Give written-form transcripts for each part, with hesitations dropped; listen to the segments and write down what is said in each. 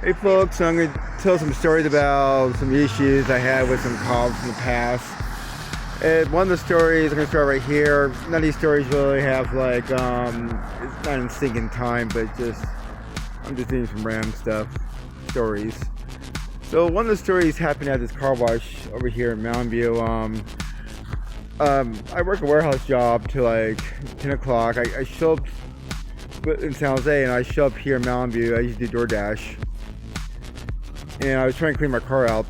Hey folks, I'm going to tell some stories about some issues I had with some cops in the past. And one of the stories, I'm going to start right here. None of these stories really have like, it's not in sync in time, but I'm just doing some random stories. So one of the stories happened at this car wash over here in Mountain View. I work a warehouse job till like 10 o'clock. I show up in San Jose and I show up here in Mountain View. I used to do DoorDash. And I was trying to clean my car out.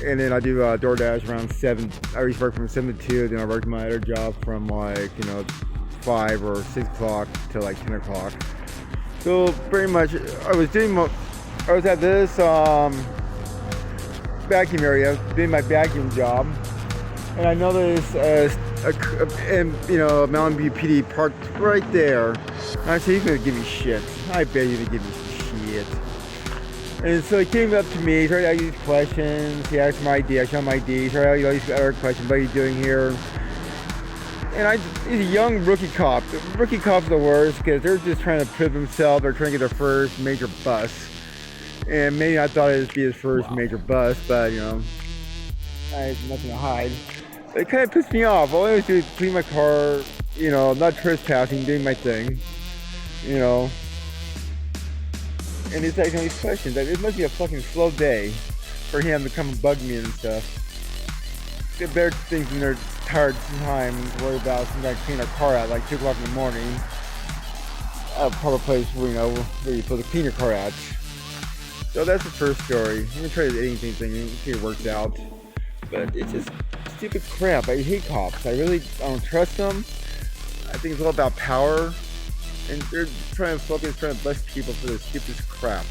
And then I do DoorDash around 7. I used to work from 7 to 2. Then I worked my other job from 5 or 6 o'clock till like 10 o'clock. So pretty much I was at this vacuum area, doing my vacuum job. And I noticed Mountain View PD parked right there. And I said, he's gonna give me shit. I bet he's gonna give me shit. And so he came up to me, started asking these questions. He asked my ID, I showed him my ID. He started asking all these other questions, what are you doing here? And he's a young rookie cop. Rookie cops are the worst because they're just trying to prove themselves. They're trying to get their first major bust. And maybe I thought it would be his first major bust, but I had nothing to hide. It kind of pissed me off. All I always do is clean my car, not trespassing, doing my thing, And he's asking all these questions. It must be a fucking slow day for him to come and bug me and stuff. Get better things in their tired time to worry about. Some guy clean our car out like 2 o'clock in the morning. A proper place where you're supposed to clean your car out. So that's the first story. I'm gonna try the anything thing and see if it works out. But it's just stupid crap. I hate cops. I don't trust them. I think it's all about power. And they're trying to bust people for the stupidest crap.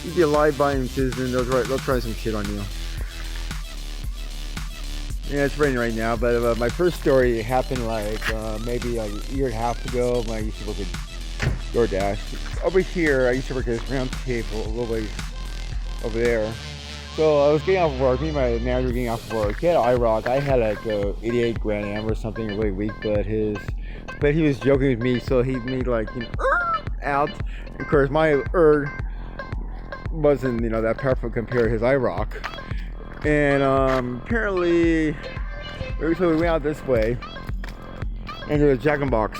You be a law-abiding citizen, they'll try some shit on you. Yeah, it's raining right now, but my first story happened maybe like a year and a half ago when I used to work at DoorDash. Over here, I used to work at this round table a little ways over there. So I was getting off of work, me and my manager were getting off of work. He had an IROC. I had like a 88 Grand Am or something really weak, but he was joking with me, so he made out. And of course, my wasn't that powerful compared to his IROC. And apparently, we went out this way, and there was a Jack in the Box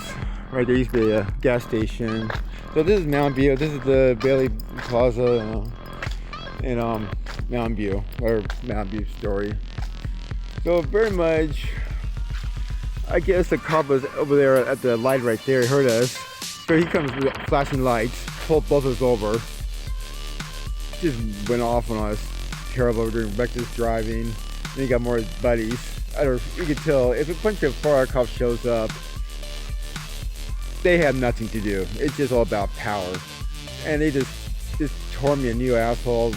right there. Used to be a gas station. So this is Mountain View. This is the Bailey Plaza in Mountain View, or Mountain View story. So very much. I guess the cop was over there at the light right there. He heard us. So he comes with flashing lights, pulled both of us over. Just went off on us. Terrible during reckless driving. Then he got more of his buddies. You could tell if a bunch of far cops shows up, they have nothing to do. It's just all about power. And they just tore me a new asshole.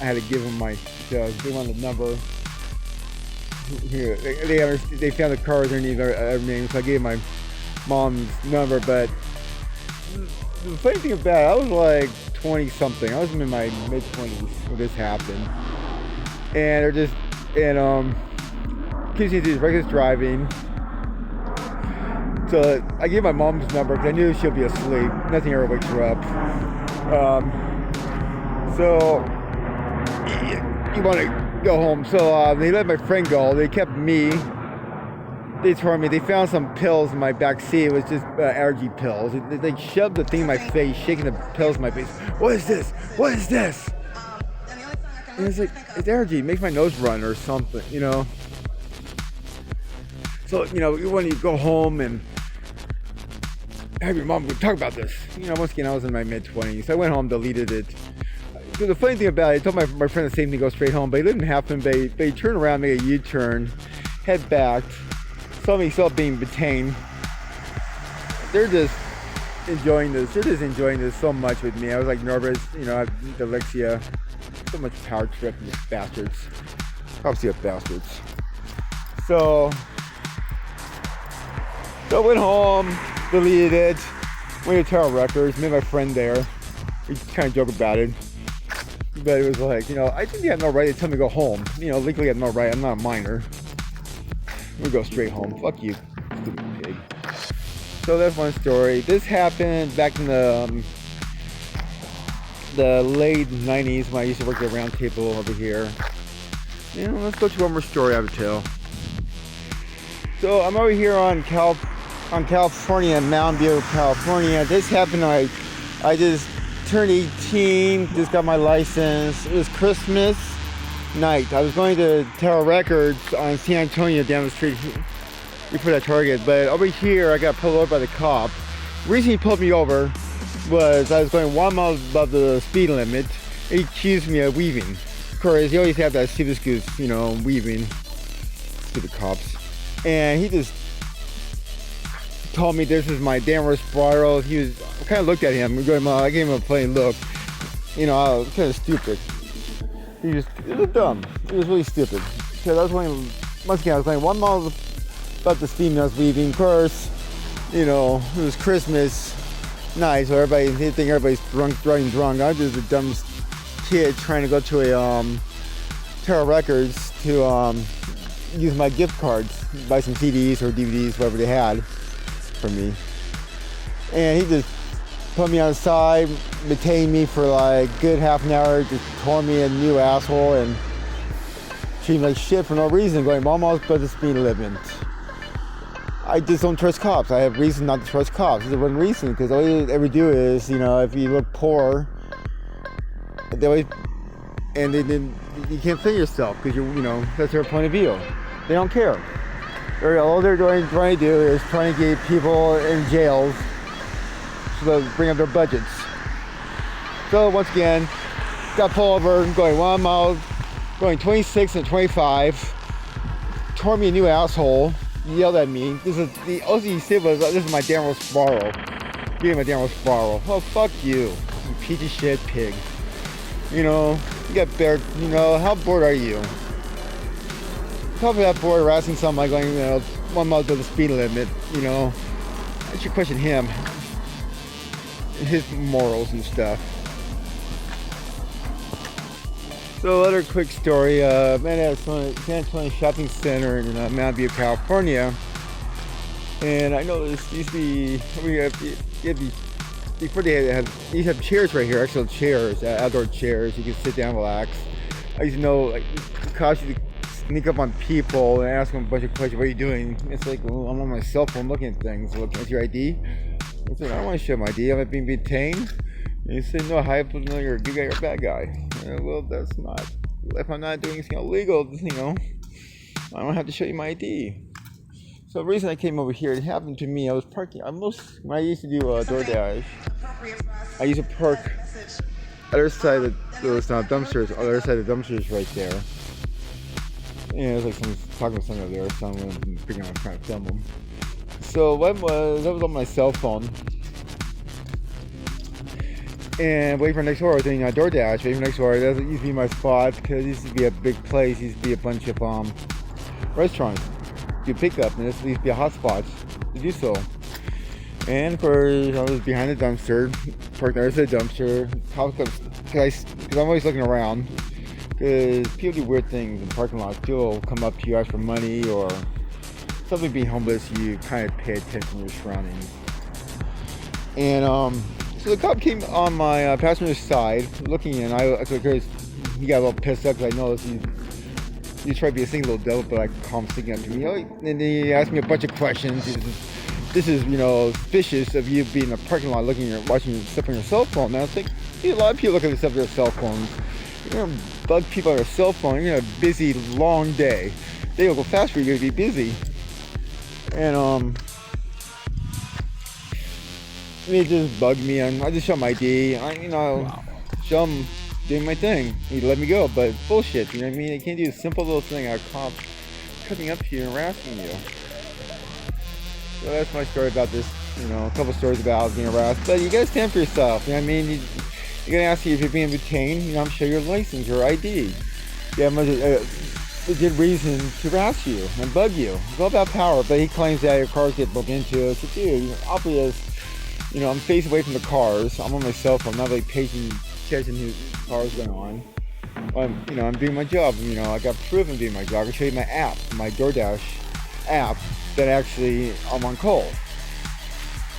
I had to give them the number. Here, they found the car underneath our name, so I gave my mom's number. But the funny thing about it, I was like 20 something. I was in my mid 20s when this happened, and they're just accusing me of these reckless driving. So I gave my mom's number because I knew she'll be asleep. Nothing ever wakes her up. So you want to go home. So they let my friend go. They kept me. They told me they found some pills in my back seat. It was just allergy pills. They shoved the thing in my face, shaking the pills in my face. What is this? What is this? And it's like, it's allergy. It makes my nose run or something, So, when you go home and have your mom talk about this. Once again, I was in my mid-20s. I went home, deleted it. So the funny thing about it, I told my friend the same thing, go straight home, but it didn't happen. They turned around, made a U-turn, head back, saw me still being detained. They're just enjoying this. They're just enjoying this so much with me. I was like nervous, I have dyslexia. So much power trip, these bastards. Obviously, are bastards. So I went home, deleted it, went to Tower Records, met my friend there. We kind of joke about it. But it was like, I think you have no right to tell me to go home. Legally I have no right. I'm not a minor. We go straight home. Fuck you, stupid pig. So that's one story. This happened back in the the late 90s when I used to work at the round table over here. Let's go to one more story I would tell. So I'm over here on California, Mountain View, California. This happened, I just turned 18, just got my license. It was Christmas night. I was going to Tower Records on San Antonio down the street before that Target. But over here, I got pulled over by the cop. The reason he pulled me over was I was going 1 mile above the speed limit. He accused me of weaving. Of course, he always have that stupid excuse, weaving. Stupid cops. And he just told me this is my downward spiral. I kind of looked at him. I gave him a plain look. I was kind of stupid. It was dumb. It was really stupid. Because I was going 1 mile above the speed limit I was weaving. Of course, it was Christmas night, so they think everybody's driving drunk. I'm just the dumbest kid trying to go to a Tower Records to use my gift cards, buy some CDs or DVDs, whatever they had for me. And he just put me on the side, detained me for like a good half an hour, just told me a new asshole and treated me like shit for no reason, going almost above the speed limit. I just don't trust cops. I have reason not to trust cops. There's one reason, because all you ever do is, if you look poor, they always, and then you can't say yourself because that's their point of view. They don't care. All they're trying to do is trying to get people in jails so they bring up their budgets. So once again, got pulled over, going 1 mile, going 26 and 25, tore me a new asshole. Yelled at me. All he said was, this is my downward spiral. Give me my downward spiral. Oh, fuck you. You piece of shit pig. You got better, how bored are you? Probably that bored harassing somebody going, 1 mile to the speed limit, I should question him. His morals and stuff. So other quick story, I'm at San Antonio Shopping Center in Mountain View, California, and I noticed before they used to have chairs right here, actual chairs, outdoor chairs, you can sit down, relax. I used to know, like, it cost you to sneak up on people and ask them a bunch of questions, what are you doing? It's like, well, I'm on my cell phone looking at things, looking at your ID. I said, I don't want to show my ID, I'm being detained. And you say, no, hi, no, you're a good guy, you're a bad guy. Well, that's not, if I'm not doing anything illegal, I don't have to show you my ID. So the reason I came over here, it happened to me, I was parking, when I used to do DoorDash, I used to park other side of those dumpsters, other side of the dumpsters right there. And it was like someone's talking with someone over there, so I'm figuring out trying to film them. So that was on my cell phone. And waiting for next door, I was doing DoorDash, waiting for next door. That used to be my spot because it used to be a big place. It used to be a bunch of restaurants. You pick up, and this used to be a hot spot to do so. And of course, I was behind the dumpster, parked next to the dumpster. Because I'm always looking around. Because people do weird things in parking lots. People come up to you, ask for money, or something being homeless. You kind of pay attention to your surroundings. And so the cop came on my passenger's side, looking in. He got a little pissed up because I noticed he tried to be a single little devil, but I called him sticking up to me. And he asked me a bunch of questions. This is suspicious of you being in a parking lot watching stuff on your cell phone. And I was like, a lot of people look at stuff on their cell phones. You're gonna bug people on their cell phone. You're gonna have a busy, long day. They don't go fast for you. You're gonna be busy. And he just bugged me. I just showed my ID. Show him doing my thing. He let me go, but it's bullshit. You know what I mean? They can't do a simple little thing. A cop coming up to you and harassing you. So that's my story about this. A couple stories about being harassed. But you gotta stand for yourself. You know what I mean? You're gonna ask you if you're being detained. I'm show your license, your ID. You have a good reason to harass you and bug you. It's all about power. But he claims that your cars get broken into. So, dude, obvious. I'm facing away from the cars. I'm on my cell phone. I'm not really catching whose car's going on. I'm doing my job. I got proof of doing my job. I can show you my app, my DoorDash app, that actually I'm on call.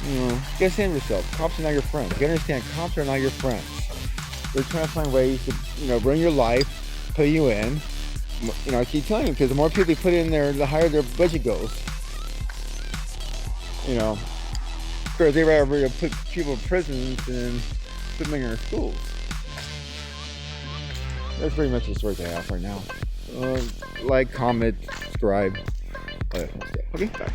You gotta stand yourself. Cops are not your friends. You gotta understand, cops are not your friends. They're trying to find ways to, ruin your life, put you in. I keep telling you, because the more people you put in there, the higher their budget goes. Of course, they rather put people in prisons than put them in our schools. That's pretty much the story I have right now. Like, comment, subscribe, all that stuff. Okay, bye.